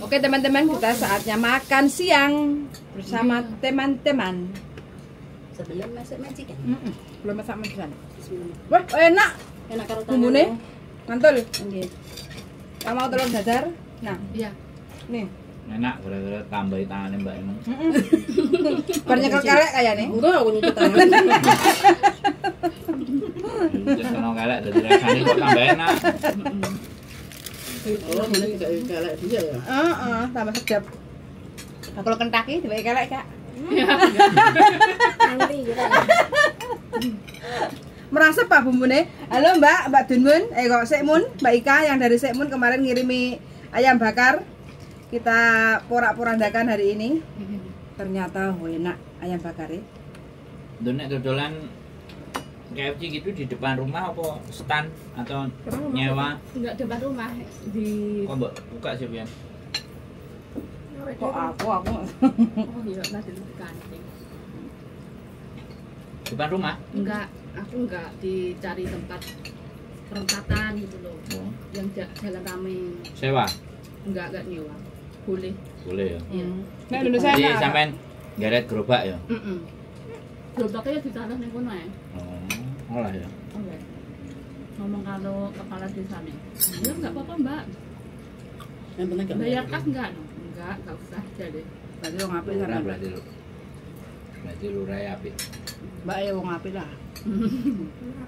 Oke teman-teman, kita saatnya makan siang bersama teman-teman. Sebelum masak majikan. Belum masak majikan. Wah, enak. Enak karo Bumbune mantul. Nggih. Kamu mau telur dadar? Nah, Iya. nih. Enak, gara-gara tambahin tangannya Mbak Emang. Bar nyekel kelek kayaknya. Enggak, aku nyuci tangan. Terus kena kelek, jadi rasanya kok tambah enak. Oh, mana juga galak dia ya. Tambah sedap. Nah, kalau Kentucky dipakai kelek, Kak. Nanti gitu. Merasa Pak bumbune. Halo Mbak Dunmun, kok Sekmun, Mbak Ika yang dari Sekmun kemarin ngirimi ayam bakar. Kita porak-porandakan hari ini. Ternyata enak ayam bakarnya. Donek dodolan KFC gitu di depan rumah apa stand atau nyewa? Enggak depan rumah di Kok Mbak buka sih Pian? Kok aku Oh iya, masih di kantin. Depan rumah? Enggak, aku enggak dicari tempat perempatan gitu loh. Oh. Yang jalan rame. Sewa? Enggak nyewa. Boleh. Boleh ya. Iya. Nah, Indonesia Jadi enak. sampean geret gerobak ya? Gerobaknya di tanah ning kono ya. Oh, olah ya. Oke. Ngomong kalau kepala desanya. Ya enggak apa-apa, Mbak. Yang penting enggak Bayar kas enggak? Enggak usah aja deh. Berarti wong apik Lurah sana. berarti lu. Berarti lurah ya apik. Mbak ya wong apik lah.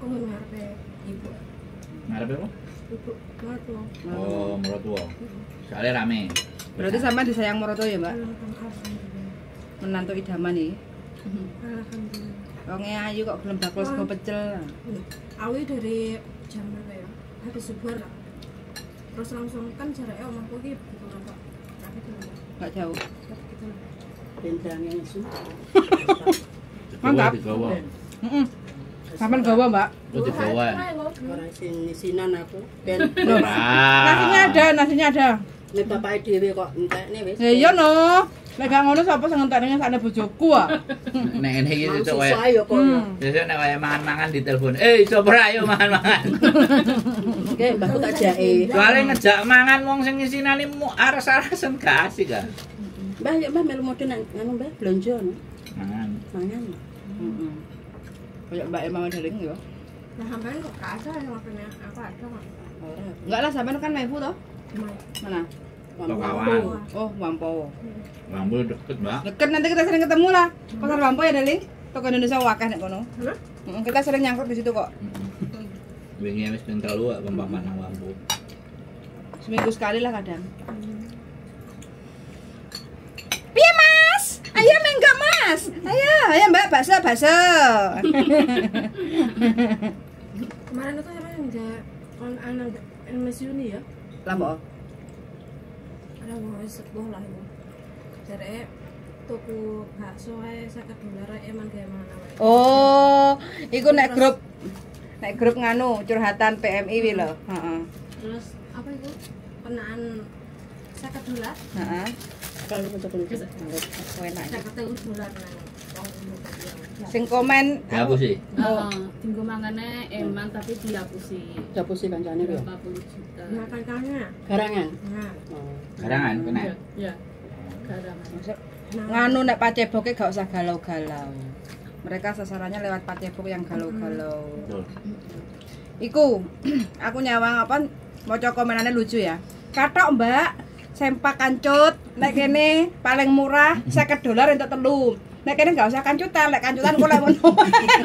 Aku mau ngarepe ibu. Ngarep apa? Ibu mertua. Oh, mertua. Soalnya rame. Berarti sama disayang Moroto ya, Mbak? Menantu idaman nih. Alhamdulillah. Wonge ayu kok gelem bakul sego pecel. Awi dari jam berapa ya? Habis subuh lah. Terus langsung kan jaraknya omahku ki begitu nampak. Tapi itu Enggak jauh. gitu lah. Bendrangnya nesu. Mantap. Digawa. Heeh. Sampean gawa, Mbak. Itu digawa. Ora sini-sinan aku. Ben Nasinya ada. nek bapake dhewe kok entekne wis. Ya iya no. Nek gak ngono sapa sing entekne sakne bojoku ah. Nek ngene iki Mau cocok susah wae. ya kok. Biasanya nek wae mangan-mangan ditelepon. Coba ayo mangan-mangan. Oke, mbahku tak jake. Soale ngejak mangan wong sing isinane ares-aresen gak asik ah. Mbah, ya Mbah melu model nang anu Mbah, blonjo no. Mangan. Mangan. Heeh. Kayak Mbak Emang Daling ya. Nah, sampean kok gak ada yang makanya aku ada kok. Ora. Enggak lah, sampean kan Mefu toh? Mana? Kawan. Oh, Wampo. Wambo deket, Mbak. Deket nanti kita sering ketemu lah. Pasar Wampo ya, Daling. Toko Indonesia wakah nek kono. Hah? Kita sering nyangkut di situ kok. Wingi wis ping 3 kok pemapan nang Wambo. Seminggu sekali lah kadang. Piye, Mas? Ayam enggak, Mas? Ayo Mbak, bakso. Kemarin itu yang enggak anak Mas Yuni ya. Lah, Mbok. Ada mau sepuh lah itu. Jareke tuku bakso ae $50 emang gawe mangan wae. Oh, iku nek grup nganu curhatan PMI wi lho. Heeh. Terus apa itu? Penaan $50. Heeh. Kalau betul-betul itu. Enak. $50 nang wong Sing komen Ya aku sih. Tinggu mangane emang tapi dihapusi. Dapusi kancane yo. 40 juta. Nah, kan-kannya. Garangan. Nah, Oh. Garangan kena. Ya. Garangan. nganu nek paceboke gak usah galau-galau. Mereka sasarannya lewat pacebok yang galau-galau. Betul. Iku aku nyawang apa maca komenane lucu ya. Katok, Mbak, sempak kancut nek kene paling murah $50 entuk telu. Nek kene gak usah kancutan, lek kancutan kok lek ngono.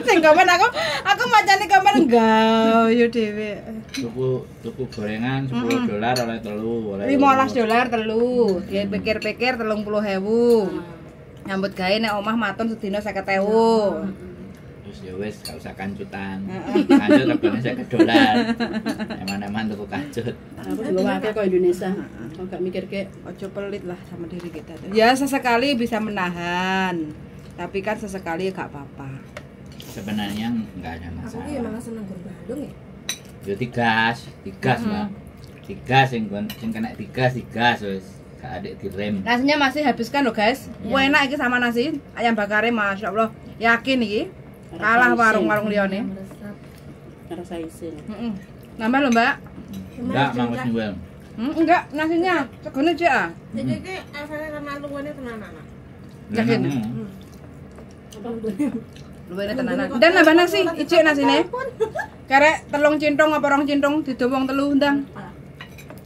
Sing komen aku macane komen enggak yo dhewe. Tuku gorengan $10 oleh telu, oleh $15 telu. Dia pikir-pikir 30.000. Nyambut gawe nek omah maton sedina 50.000. Terus ya wis gak usah kancutan. Kancut regane $50. Eman-eman tuku kancut. Aku juga pakai kok Indonesia. Kok gak mikir ke Ojo pelit lah sama diri kita tuh. Ya sesekali bisa menahan. Tapi kan sesekali gak apa-apa. Sebenarnya enggak ada aku masalah. ki malah seneng gur Bandung ya. Yo digas, Mbak. Digas sing kena digas wis. Gak adek direm. Nasinya masih habiskan loh guys. Enak iki sama nasi ayam bakare Masya Allah. Yakin iki kalah warung-warung liyane. Meresap. rasa isin. Nambah lho, Mbak. Enggak, Mang wis nyuwun. Enggak, nasinya segone cek ah. Iki efeknya karena luwene tenanan. Yakin? Apa luwene? Luwene tenanan. Dan nambah nasi, icik nasine. Karek telung cintong apa rong cintong didobong telu ndang.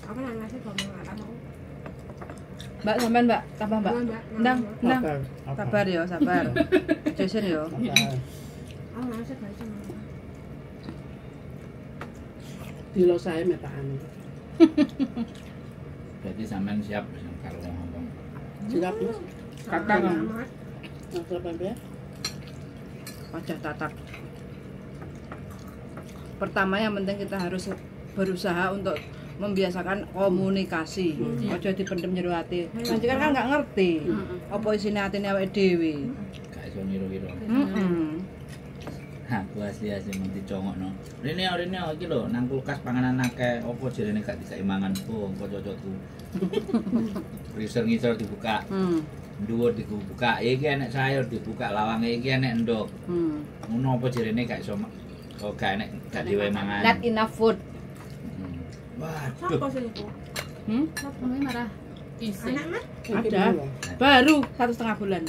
Apa nasi kok ngarang aku. Mbak sampean Mbak, tambah Mbak. Ndang, ndang. Sabar. Sabar yo, sabar. Jason yo. Sabar. Ah nasi gak iso. Dilo saya metakan. Berarti sampean siap kalau ngomong. Siap Mas. Kakak. Amat. Masalah apa ya? Wajah tatak. Pertama yang penting kita harus berusaha untuk membiasakan komunikasi. Ojo dipendem jero ati. Majikan kan nggak ngerti. Apa isine atine awake dhewe. Gak iso niru-niru. Heeh. Aku asli mung dicongokno. Rene iki lho nang kulkas panganan akeh, opo jarene gak dikai mangan bu, engko cocokku. Freezer ngisor dibuka, dhuwur dibuka, iki enek sayur dibuka, lawange iki enek endok. Ngono opo jarene gak iso kok gak enek gak diwehi mangan. Not enough food. Waduh. Sapa sih iku? Kamu marah isi. Anak mah? Ada. Baru 1,5 bulan.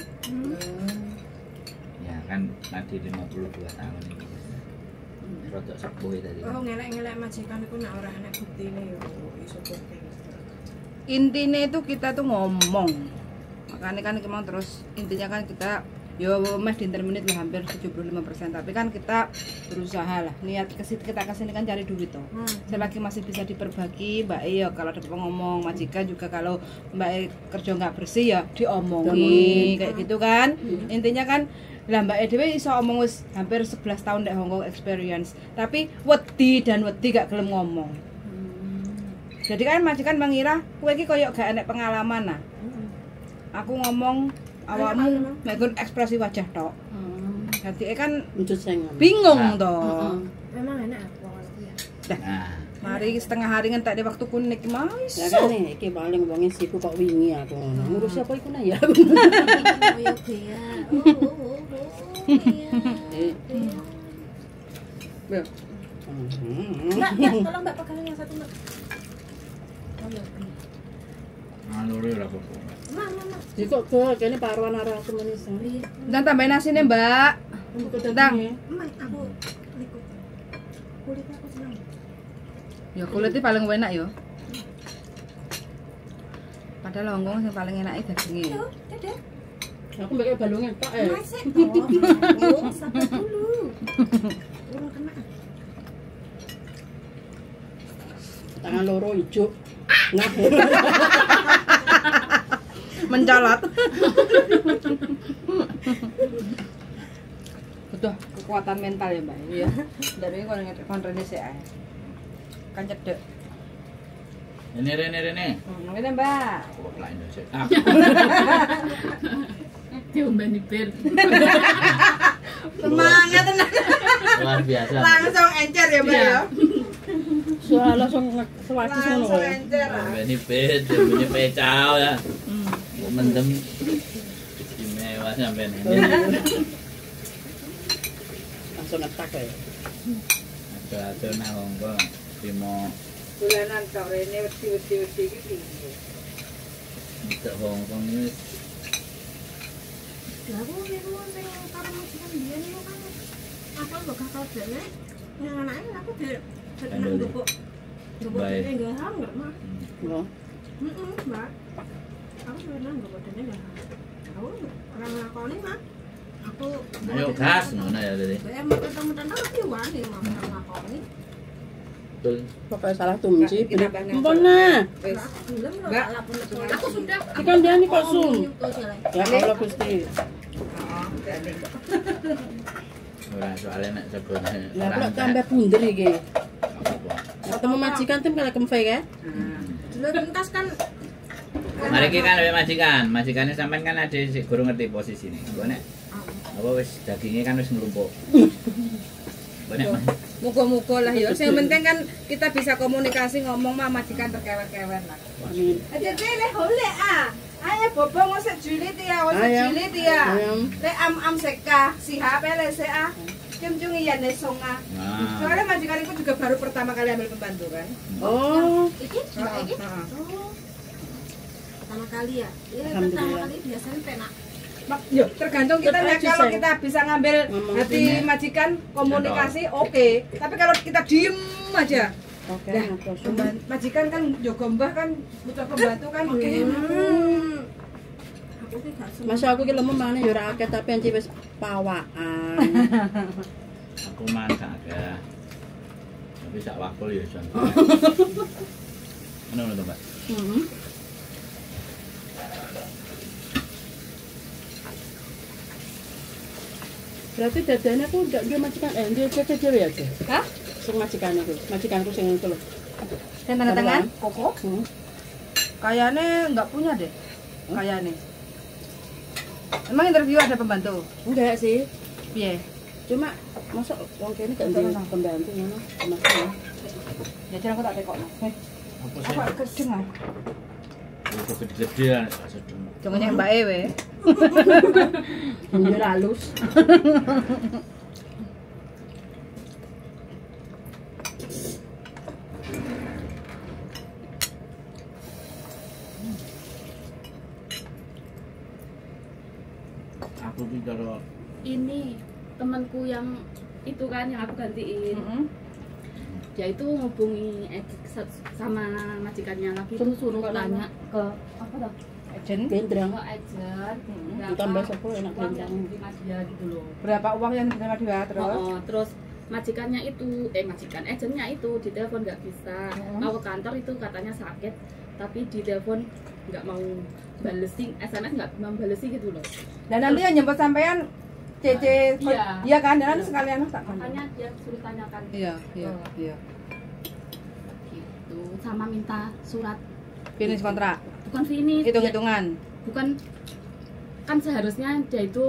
Ya kan tadi 52 tahun ini. Rodok sepuh tadi. Oh ngelek-ngelek majikan iku nek ora enek buktine yo iso bukti. Intinya itu kita tuh ngomong. Makanya kan memang terus intinya kan kita yo meh di interminute lah hampir 75%, tapi kan kita berusaha lah. Niat kita kesini kan cari duit toh. Selagi masih bisa diperbagi, Mbak yo kalau ada ngomong majikan juga kalau Mbak kerja nggak bersih ya diomongi kayak gitu kan. Intinya kan lah Mbak Dewi iso omong wis hampir 11 tahun di Hongkong experience, tapi wedi gak gelem ngomong. Jadi kan majikan mengira kowe iki koyo gak enek pengalaman nah. Aku ngomong awakmu mekon ekspresi wajah tok. Jadi kan Wujud sengon. bingung toh. Memang enak aku ya. Nah, Mari setengah hari ngentek di waktu kunik mau Ya kan nih, iki paling wong sibuk kok wingi aku. Ngurus apa iku nah ya. Oh ya Bea. Oh. Iya. Mbak, tolong Mbak pegang yang satu Mbak. Oh ya. ngaluri ora apa-apa. Mama. Jadi kok ke kene paruan arah aku manis. Iya. Dan tambahin nasinya Mbak. Tentang. Mak, aku ikut. Kulitnya aku senang. Ya kulitnya paling enak yo. Padahal Hongkong yang paling enak itu dagingnya. Yo, dadah. Aku mbek balungnya tok Masih toh. Sabar dulu. Urung kena. Tangan loro ijo. Nah. Mencolot. Butuh kekuatan mental ya Mbak. Iya. Dari kalau ngetek kontrene sih ae. Kan cedek. Ini Rene. Ngene Mbak. Kok lah Indonesia. Diombeni bir. Semangat tenan. Luar biasa. Langsung encer ya Mbak ya. Soal langsung sewati sono. Langsung encer. Ini bed, punya pecau ya. Kok mendem. Istimewa sampean ini. Langsung ngetak ya. Ada nang Hongkong. Timo Bulanan kok rene wedi-wedi iki piye? di Hongkong ini Lah aku sing karo majikan biyen iku kan aku mbok kakak dene. Yang anake aku nang ndukuk. Ndukuk dene enggak hanger mah. Loh. Mbak. Aku pernah ndukuk dene enggak hanger. Aku ora nglakoni mah. Aku ayo gas ngono ya tadi. mau ketemu tante tapi wani mau nglakoni. Betul. Pokoknya salah tumci. Kita banyak. Empona. Wis. Belum lho Enggak. lapor Aku sudah. Ikan dia nih kok sum. Tuh jelek. Ya Allah Gusti. Ora soalnya nek sebone. Lah kok tambah bunder iki. Apa-apa. Ketemu majikan tim kala kemfe ya. Dulu tuntas kan Mari kita kan majikan. Majikannya sampean kan ada sik guru ngerti posisi nih. Gua nek apa wis dagingnya kan wis nglumpuk. Banyak mah. Muga-muga lah ya. Yang penting kan kita bisa komunikasi ngomong mah majikan terkewer-kewer lah. Amin. Aja le hole ah. Ayo bobo ngosek julit ya, ngosek Ayam. julit ya. Ayam. Le am seka, si hape le se ah. Cum cung iya ne songa. Nah, Soalnya majikanku juga baru pertama kali ambil pembantu kan. Oh, Iki, Mbak Iki. Heeh. Oh. Pertama kali ya. Iya, pertama Alhamdulillah. kali biasanya penak. Yo, tergantung kita ya, Tergantung, kalau Sayang. kita bisa ngambil Ngomong hati sini. majikan komunikasi oke. Tapi kalau kita diem aja, oke. ya, Terus. majikan kan jogo mbah kan butuh pembantu kan. Aku ki gak seneng. Masa aku ki lemu mangane ya ora akeh tapi anci wis pawakan. Aku man gak agak. Tapi sak wakul ya Jon. Ngono lho, Mbak. Heeh. Berarti dadane aku ndak dia majikan dia cece dhewe ya, Dek? Hah? Sing majikanku sing itu lho. Yang tanda tangan? Koko? Hmm. Kayaknya nggak punya deh. Kayaknya. Emang interview ada pembantu? Enggak sih. Piye? Cuma masa wong kene gak duwe pembantu ngono. Maksudnya. Ya jangan aku tak tekokno. Apa sih? Apa gedeng ah? Itu gede-gedean gak sedeng. Jangan yang Mbak Ewe. Yo halus. Aku ki karo Ini temanku yang itu kan yang aku gantiin. Dia itu ngubungi sama majikannya lagi itu suruh tanya ke apa dah? Agent. Bendrang. Ke agent. Ditambah 10 enak uang yang bendrang. diterima dia gitu loh. Berapa uang yang diterima dia terus? Terus majikannya itu agentnya itu di telepon nggak bisa. Mau ke kantor itu katanya sakit, tapi di telepon nggak mau balesin SMS, nggak mau balesin gitu loh. Dan nanti yang jemput sampean CC. Iya. Iya kan? Dan nanti sekalian tak kan. Makanya dia suruh tanyakan Iya, iya, iya. gitu, sama minta surat Finish kontrak. bukan finish, Hitung-hitungan. bukan kan seharusnya dia itu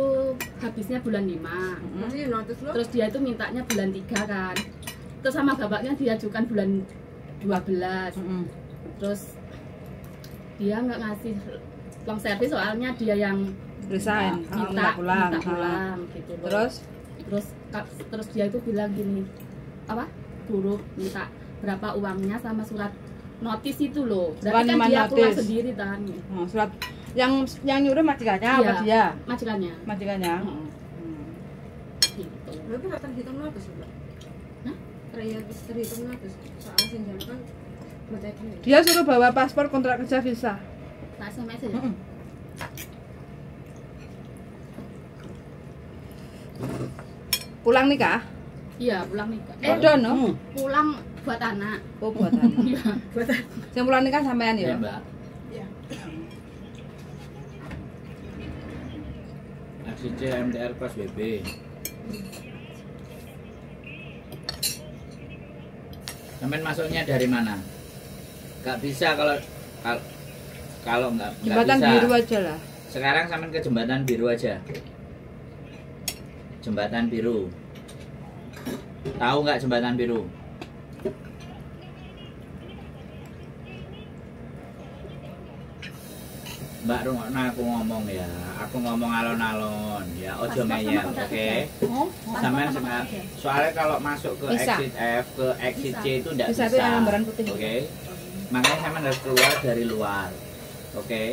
habisnya bulan 5. Masih notice lo. Terus dia itu mintanya bulan 3 kan. Terus sama bapaknya diajukan bulan 12. Terus dia nggak ngasih long service soalnya dia yang Resign. minta pulang. pulang gitu loh. Terus Terus dia itu bilang gini, apa? Suruh minta berapa uangnya sama surat notis itu loh. Berarti kan Bukan dia keluar notis. sendiri kan. surat yang nyuruh majikannya apa Iya. dia? Majikannya. Majikannya. Gitu. Berarti gak terhitung notice Mbak. Hah? Terhitung notice. Soalnya sing jalan kan baca ini. Dia suruh bawa paspor, kontrak kerja, visa. Tak SMS aja. Pulang nikah? Iya, pulang nikah. Udah no? Pulang buat anak. Oh buat anak. Iya, buat anak. Yang pulang nikah sampean ya? ya, Mbak. Iya. Aksi C MTR kelas BB. Sampean masuknya dari mana? Gak bisa kalau nggak Jembatan bisa. biru aja lah. Sekarang sampean ke jembatan biru aja. Jembatan biru. Tahu nggak jembatan biru? Mbak Rungokno aku ngomong ya. Aku ngomong alon-alon ya. Ojo ngeyel, oke? Sampean sekarang. Soalnya kalau masuk ke Bisa. exit F ke exit C itu enggak Bisa bisa. tuh yang lembaran putih. Oke. Makanya sampean harus keluar dari luar. Oke.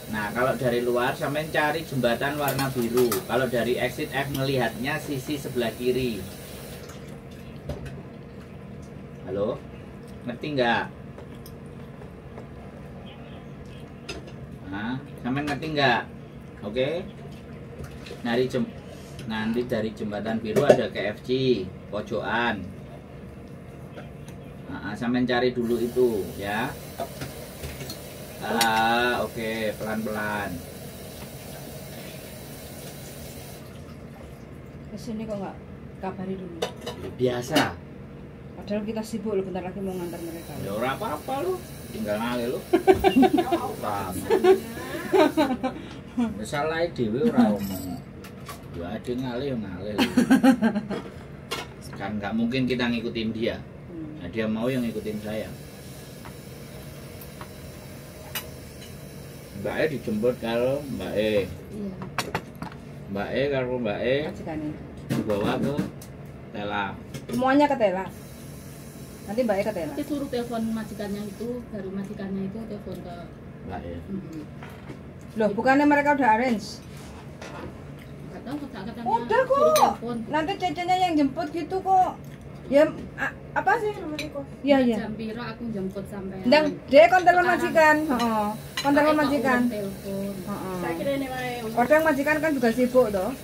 Nah, kalau dari luar sampean cari jembatan warna biru. Kalau dari exit F melihatnya sisi sebelah kiri. Halo? Ngerti nggak? Nah, sampean ngerti nggak? Oke. Nanti dari jembatan biru ada KFC, pojokan. Nah, sampean cari dulu itu ya. Oke, pelan-pelan. Kesini kok nggak kabari dulu. Biasa. Padahal kita sibuk loh, bentar lagi mau ngantar mereka. Ya ora apa-apa lu, tinggal ngalih lu. Sama. Salah dhewe ora omong. Ya ade ngalih ya ngalih. Kan nggak mungkin kita ngikutin dia. Nah, dia mau yang ngikutin saya. Mbak E dijemput kalau Mbak E. Iya. Mbak E kalau Mbak E Majikane. dibawa ke Tela. Semuanya ketela. Nanti Mbaknya ketela. Nanti suruh telepon majikannya itu, baru majikannya itu telepon ke. Mbak ya. Loh, bukannya mereka udah arrange? Nggak tahu katanya. Udah suruh kok. telepon. Nanti cecenya yang jemput gitu kok. Ya apa sih? Iya, iya. Jam piro aku jemput sampai. Ndang, dia kontelan majikan. Heeh. Kontelan majikan. Telepon. Heeh. Tak kira ini wae. Kadang majikan kan juga sibuk toh.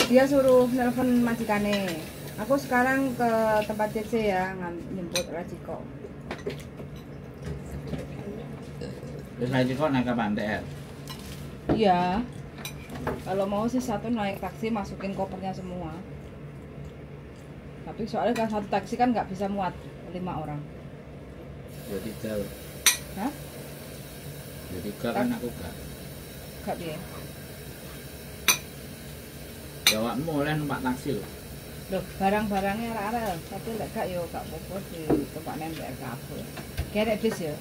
Dia suruh nelpon majikane. Aku sekarang ke tempat CC ya, jemput Rajiko. Terus lagi kok naik kapan TR? Iya. Kalau mau sih satu naik taksi masukin kopernya semua. Tapi soalnya kalau satu taksi kan nggak bisa muat 5 orang. 23. Hah? 23 kan aku gak. Gak dia. Jawabmu oleh numpak taksi loh. Loh, barang-barangnya arek-arek. Tapi lek gak yo gak apa-apa di tempat nempel kabel. Gerek bis yo.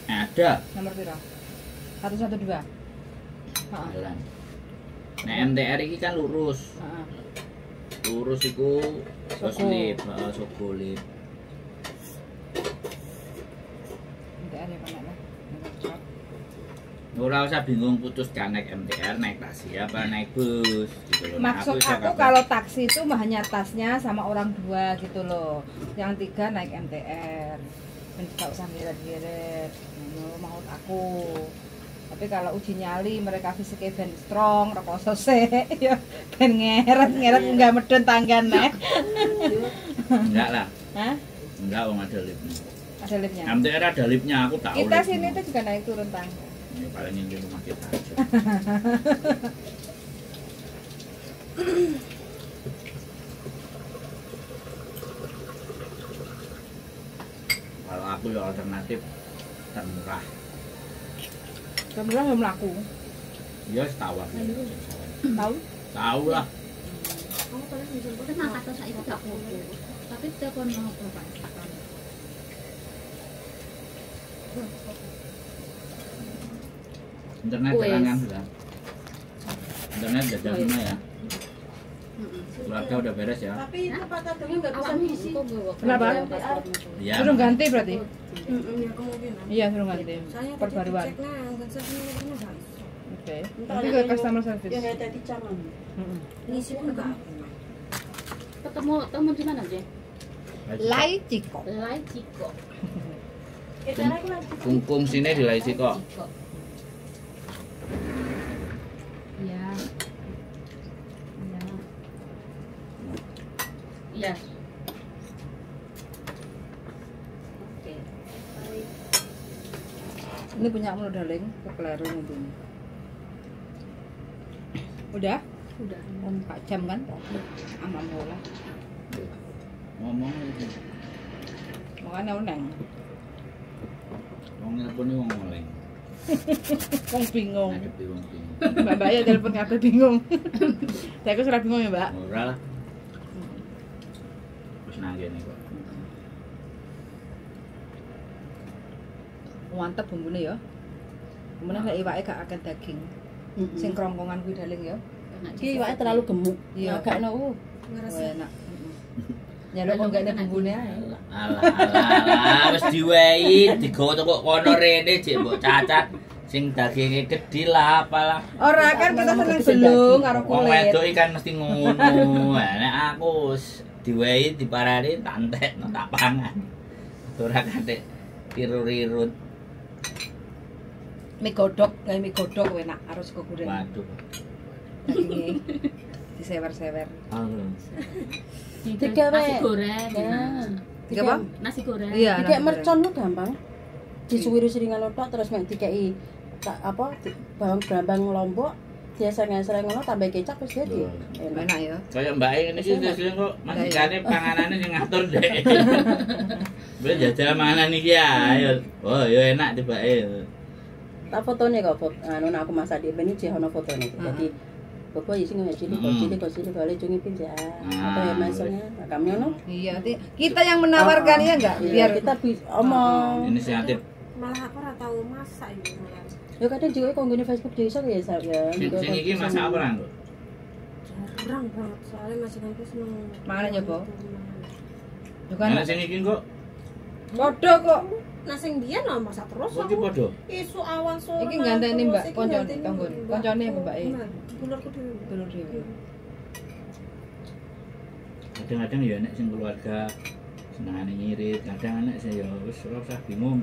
Ada. Nomor piro? 112. Heeh. Jalan. Nah MTR ini kan lurus. Heeh. Lurus iku terus Soko. lip, Soko lip. MTR ya Pak Nek. Ora usah bingung putuskan naik MTR, naik taksi apa naik bus gitu loh. Nah, Maksud iso aku kabeh. kalau taksi itu hanya tasnya sama orang 2 gitu loh. Yang 3 naik MTR. Ben gak usah geret-geret. Ngono maksud aku. Tapi kalau uji nyali mereka fisiknya ben strong, rekoso sik ya ben ngeret enggak medun tanggane. Enggak lah. Hah? Enggak wong ada lipnya. Ada liftnya. MTR ada lipnya, aku tahu. Kita lipnya. sini tuh juga naik turun tangga. Ini paling yang di rumah kita aja. Kalau aku ya alternatif termurah. Kemudian belum laku. Ya setawar. Tahu? Tahu lah. Kamu paling dijemput Kenapa kata saya itu gak foto? Tapi telepon mau bapak. Internet Wes. sekarang kan sudah. Internet jajal semua ya. Keluarga udah beres ya. tapi itu Pak Tadungnya nggak bisa Awakmu ngisi. kok bawa Kenapa? Iya. Suruh ganti berarti? Ya kemungkinan. Iya, suruh ganti. Saya Perbaruan. cek nah, nggak bisa ini nggak bisa. Oke. Nanti ke customer service. Ya kayak tadi caman. Heeh. Ngisi pun nggak. Ketemu di mana aja? Lai Ciko. Lai Ciko. Cara aku lagi. Kungkung sini di Laisi kok. Ciko. Iya. Iya. Iya. Oke. Ini punya kamu darling, kekeliru mobilnya. Udah? Udah. 4 jam kan? Aman bola. Ngomong itu. Makanya uneng. Wong nelpon iki wong oleng. Wong bingung. Ngadepi wong bingung. Mbak ya telepon kabeh bingung. Saya aku sudah bingung ya, Mbak. Ora lah. Terus nang kene kok. Mantep bumbune ya. Kemudian lek iwake gak akeh daging. Sing krongkongan kuwi darling ya. Ki iwake terlalu gemuk. Iya. Agak no. Oh, Ngerasa. enak. Nyaluk kok gak ada bumbune ae. Alah, wis diwehi, digowo kok kono rene jek mbok cacat. Sing daginge gedhi lah apalah. Ora kan kita seneng belung karo Wong kulit. wedok iki kan mesti ngono. Nek aku wis diwehi diparani tak entekno tak pangan. Ora katik tiru-rirut. Mie godhog, gawe mie godhog enak karo sego goreng. Waduh. Daginge disewer-sewer. Digawe. Nasi goreng. Ya. Tiga apa? Nasi goreng. Iya, Dikek nasi mercon lu gampang. Disuwiri siringan otak terus mek dikeki apa bawang brambang lombok biasanya ngono tambah kecap wis dadi. goreng. Enak. Enak ya. Kayak Mbak ini sih sing kok masikane panganane sing ngatur dek. Wis jajal mangan iki ayo. Oh, ya enak tibake. Tak fotone kok anu nek aku masak di ben iki ono fotone. Dadi Bapak isi nggak cilik kok cilik kali cungi pinja. Apa ya masanya? Kami ono. Iya, kita yang menawarkan ya enggak? Biar Biar kita omong. Inisiatif. Malah aku ora tahu masak ini malah. Ya kadang juga kok nggone Facebook dhewe iso ya ya. Sing iki masak apa lan, Bu? jarang banget soalnya majikanku seneng Mangan aja, Po. Yo Kan kan sing iki kok padha kok. nah sing biyen lho masak terus kok iki padha. isu awan sore Iki ganteni Mbak terus, iki koncone ganteni tanggon. Mbak. Koncone apa Mbak? Dulurku dhewe. Dulur dhewe. Kadang-kadang ya nek sing keluarga senengane ngirit, kadang anak sing ya wis ora usah bingung.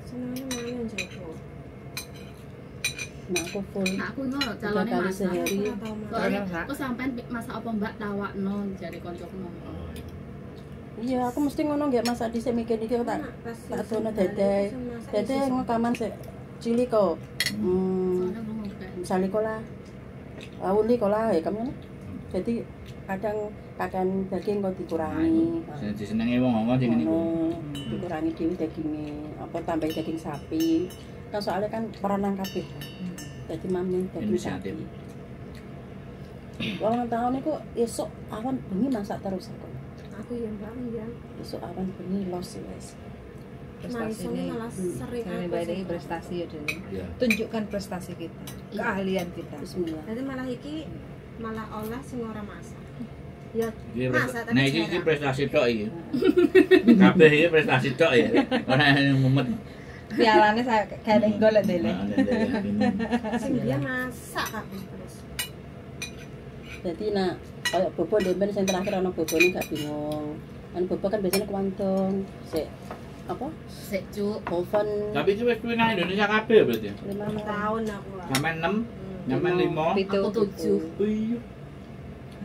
Senengane mangan jago. Nah aku full Nah, aku no 3 calonnya kali masak. sehari. Ora tau masak. Soalnya Masak. aku sampean masak apa Mbak tawakno jare koncoku. Iya, aku mesti ngono nggak masak dhisik mikir iki tak Enak, pas tak sing dono balik dede. sing masak Dede isi ngokaman sik cilik kok. Soalnya ngomong kayak Misalnya kola uli kola ya kamu jadi kadang daging kok dikurangi. Sing disenengi wong ngomong sing niku. Dikurangi dhewe dagingnya apa tambah daging sapi. Kan soalnya kan peranang kabeh. Jadi mami daging Inisiatif. sapi. Wong tahun niku esuk awan bengi masak terus aku. Aku ya Mbak ya. Esuk awan bengi los wis. Prestasi Maisone ini. malah sering Ini aku Mbak ini sing- prestasi ya Dene. Iya. Tunjukkan prestasi kita, keahlian kita. Bismillah. Jadi malah iki malah olah sing ora masak. Ya Iki masak tapi Nah iki jarang. prestasi tok iki. Kabeh iki prestasi tok ya. Ora yang mumet. Pialane saya kayak golek Dene. Nah, ada bingung. Sing dia masak kabeh terus. Jadi nak kayak bobo demben sing terakhir ana bobone gak bingung. Kan bobo kan biasanya kuantung. Sik apa? sik cuk. Oven Tapi itu wis kuwi nang Indonesia kabeh berarti. 5 Tahun aku. Sampai 6, sampai 5. Pitu. Aku 7. Iya.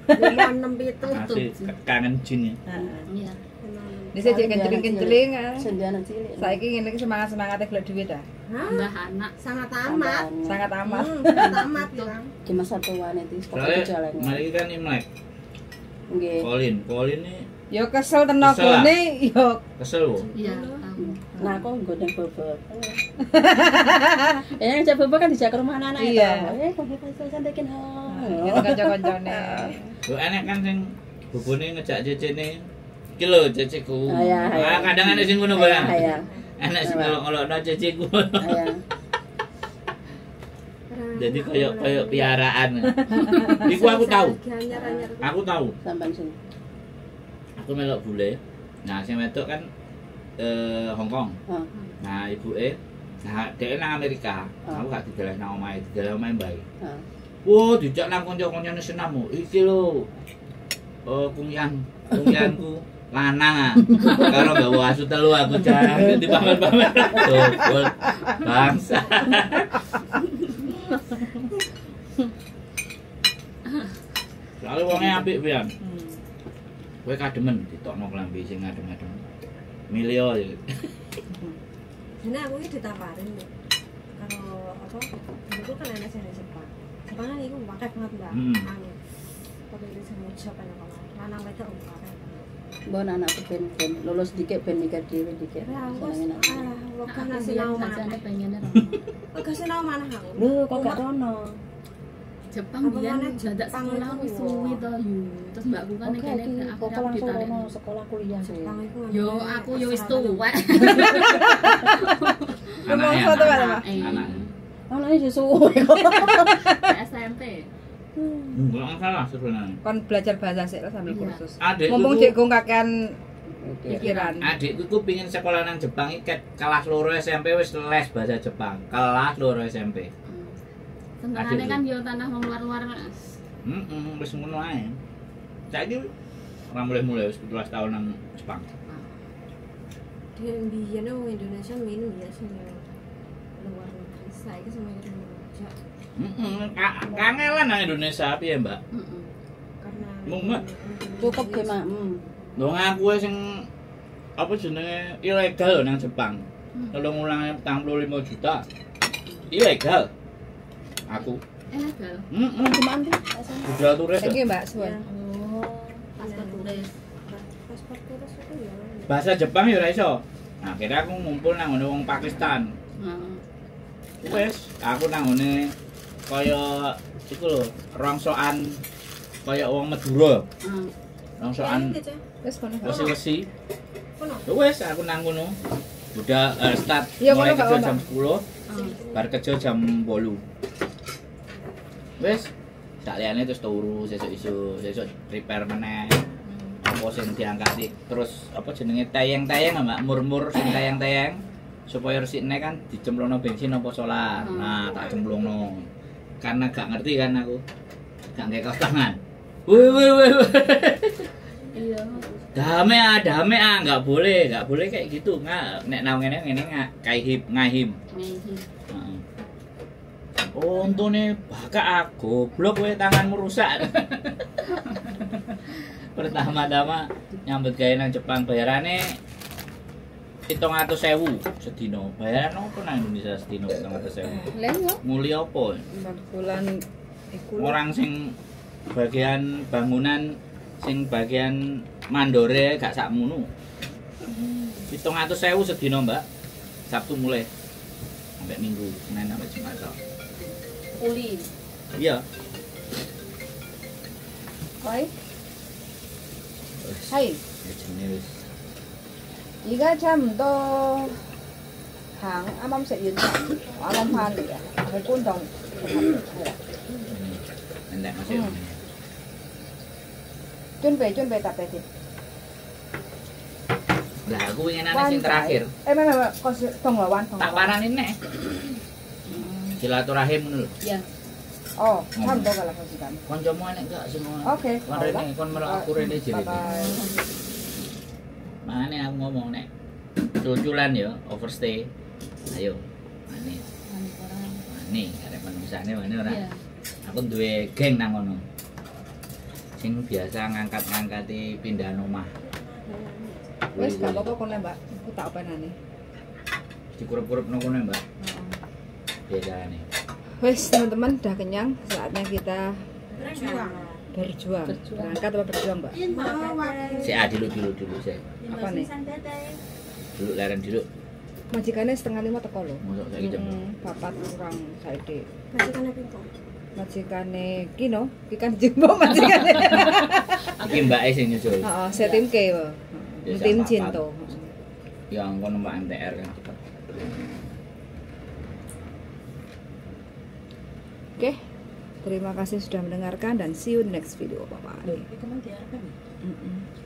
5 6 7. Asik kangen jin ya. Heeh. Iya. Dise jek kenceling-kenceling. senjana cilik. Saiki ngene iki semangat-semangate golek duit ah. Hah? Mbah anak. Sangat amat. Sangat amat. Sangat amat bilang. Di masa tuane itu Soalnya jalannya. mari kan Imlek. Nggih. Colin ini Yo kesel tenagane yo kesel lho. Iya, tahu. Nah, aku godeng bobo. Yang bobo kan dijak ke rumah anak itu. Iya. Kok bisa santekin ho. gitu kanca-kancane. Lho enek kan sing bubune ngejak cecene. Iki lho ceceku. Ayah, ayah. Kadang ana sing ngono barang. Ayah. Enek sing ngolok-ngolokno ceceku. Ayah. Jadi koyo piaraan. Iku aku tahu. Aku tahu. Sampai sini. Aku melok bule. Nah, sing wedok kan Hong Kong. Heeh. Nah, ibuke nah dhek nang Amerika. Aku gak dideleh nang omahe, dideleh omahe mbae. Heeh. Wo, dijak nang kanca-kancane senam. Iki lho. Kungyanku lanang ah. Karo gawa asu telu aku jarang dipamer-pamer. Tuh, bangsa. Soale wonge apik pian. Kowe kademen ditokno klambi sing adem-adem. Milio ya. Jadi aku ini ditawarin nih. Kalau apa? Dulu kan enak sih di Jepang. Jepang kan itu pakai banget mbak. Anu. Tapi itu semua siapa yang kemarin. Anak mereka pakai. Bon anakku ben lulus dikit ben nikah dhewe dikit. Ya aku Senengin aku. waktu Aku nasi bilang lau saja mana? ada pengennya Waktu nasi lau mana aku? Lho, kok gak rono? Jepang Apa biyen mana jadak Jepang sekolah itu? wis suwi to yu. Terus mbakku kan Oke, kene iki aku kok langsung ditarik. rono sekolah kuliah sih. Jepang itu. Yo aku yo wis tuwek. Rumangsa tuh Pak. Anak. Anake suwe kok. SMP. Enggak salah sebenarnya. Kon belajar bahasa sik lah sambil Iya. kursus. Adikku Mumpung ku- dekku kakean Oke. pikiran. Adikku ku pingin sekolah nang Jepang iki kelas loro SMP wis les bahasa Jepang. Kelas loro SMP. Senengane kan yo tanah wong luar-luar. Wis ngono ae. Saiki ora mulai wis 17 tahun nang Jepang. Dia biyen wong Indonesia minum ya sih luar negeri. Saya ke sama Indonesia Kangelan nang Indonesia piye, Mbak? karena Mumet. Cukup ge, Mak. Lho ngaku sing apa jenenge ilegal lho nang Jepang. Tolong ulangi 45 juta. Ilegal. Aku. Legal. Gimana? Budal turis. Iki lho. Mbak Suwon. Oh, paspor turis. paspor turis itu ya. Bahasa Jepang ya ora iso. Nah, akhirnya aku ngumpul nang ngene wong Pakistan. Heeh. Wes, aku nang ngene kaya iku lho, rongsokan kaya wong Madura. Rongsokan Wis kono. Mbak. wesi-wesi. Kono. Wes, aku nang ngono. Udah start Iya, mulai kono, Mbak, kerja kono. jam 10, bar kerja jam 8. Wes, sak liyane terus turu sesuk prepare meneh. Apa sing diangkat terus apa jenenge tayang-tayang Mbak, mur-mur sing tayang-tayang supaya resikne kan dicemplungno bensin apa solar. Nah, tak cemplungno. Karena gak ngerti kan aku. Gak nggae kaos tangan. Woi. Iya. Dame enggak boleh kayak gitu. Nek nang ngene ngahim. Ngahim. Heeh. Oh, untune bakak aku, goblok kowe tanganmu rusak. Pertama-tama nyambut gawe nang Jepang bayarane 700.000 sedina. Bayaran opo nang Indonesia sedina 700.000? Lha yo Muli opo? 4 bulan iku. Orang sing bagian bangunan sing bagian mandore gak sakmono. 700.000 sedina, Mbak. Sabtu mulai sampai Minggu, Senin sampai Jumat. Kuli. Iya. Hai. Hai. Ya jenenge wis. 이가 참 또 당啱啱食完我諗翻嚟啊，去觀塘係啦， Entek masih.準備特別啲。 Lah aku winginane sing terakhir. Kos Tonglowan. Tak parani nek. Silaturahim ngono lho. Iya. Oh, 참도 갈라 거지간. Kancamu enek gak sing ngono? Oke. Kon rene kon melok aku rene jere. Bye. Makane aku ngomong nek culculan ya overstay. Ayo. Manis. Manis arek manusane mana ora. Iya. Aku duwe geng nang ngono. Sing biasa ngangkat-ngangkati pindahan omah. Wes gak apa-apa kon Mbak. Aku tak openane. Dikurup-kurup nang kono, Mbak. Biasane. Wes teman-teman udah kenyang, saatnya kita Berjuang. berjuang. Berangkat apa berjuang, Mbak? Sik dulu sik. Apa nih? Dulu leren dulu. Majikannya 4:30 teko lho. Mosok saiki jam. Papat kurang saiki. Majikan apa kok? Majikane kino, ikan jumbo majikane. Iki mbake sing nyusul. Heeh, saya tim ke. Ya, Tim sama Cinto. Yang kono Mbak MTR kan cepet. Oke. Terima kasih sudah mendengarkan dan see you next video. Bye bye. Itu mah diarep. Mm-mm.